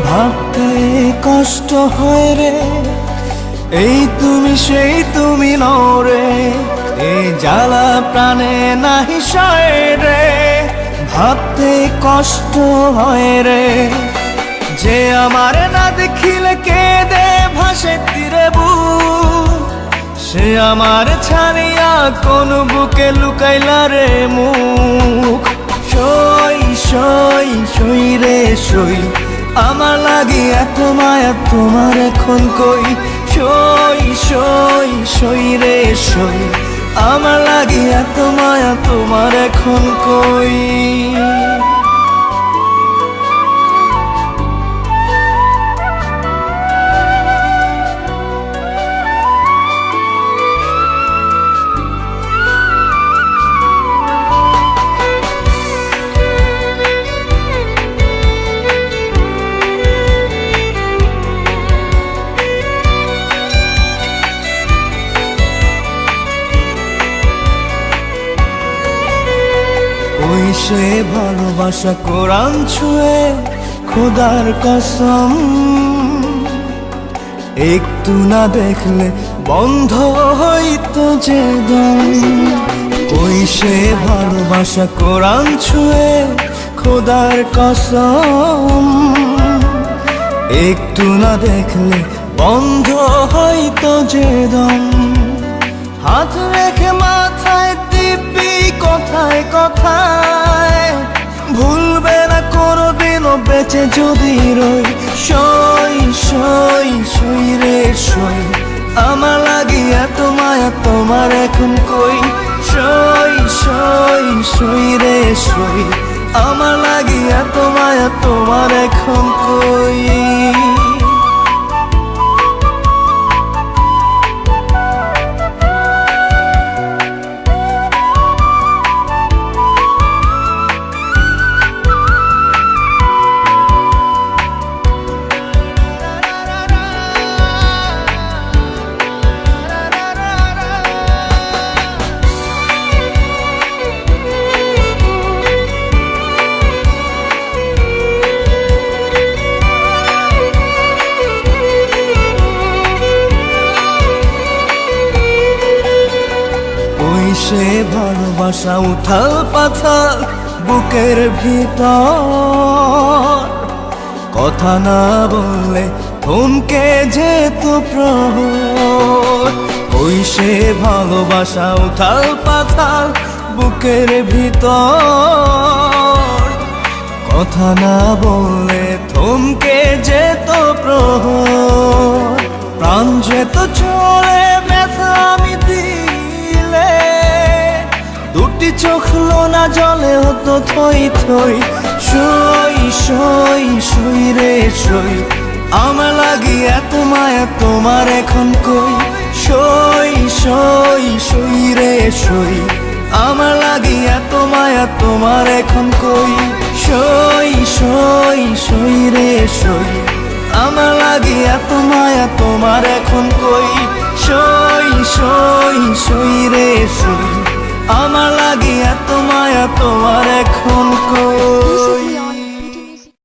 ভাবতে কষ্ট হয় রে, এই তুমি সেই তুমি নও রে, এই জ্বালা প্রাণে নাহি সয় রে। ভাবতে কষ্ট হয় রে, যে আমার না দেখিলে কেঁদে ভাসে তীরে বুক, সে আমার ছাড়িয়া কোন বুকে লুকাইলা রে মুখ। সই সই সই রে সই, আমার লাগি এত মায়া তোমার এখন কই। সই সই সই রে সই, আমার লাগি এত মায়া তোমার এখন কই। ওই সে ভালোবাসা কোরআন ছুঁয়ে খোদার কসম, একটু না দেখলে বন্ধ হইতো যে দম। ওই সে ভালোবাসা কোরআন ছুঁয়ে খোদার কসম, একটু না দেখলে বন্ধ হইতো যে দম। হাত রেখে মাথায় দিব্যি কথায় কথায়, ভুলবে না কোনোদিনও বেঁচে যদি রই। সই সই সই রে সই, আমার লাগি এত মায়া তোমার এখন কই। সই সই সই রে সই, আমার লাগি এত মায়া তোমার এখন কই। সে ভালোবাসা উথাল পাথাল বুকের ভিতর, কথা না বললে থমকে যেত প্রহর। ওই সে ভালোবাসা উথাল পাথাল বুকের ভিতর, কথা না বললে থমকে যেত প্রহর। প্রাণ যেত চলে ব্যথা আমি দিলে, দুটি চোখ লোনা জলে হতো থই থই। সই সই সই রে সই, আমার লাগি এত মায়া তোমার এখন কই। সই সই সই রে সই, আমার লাগি এত মায়া তোমার এখন কই। সই সই সই রে সই, আমার লাগি এত মায়া তোমার এখন কই। সই সই সই রে সই, আমার লাগি এত মায়া তো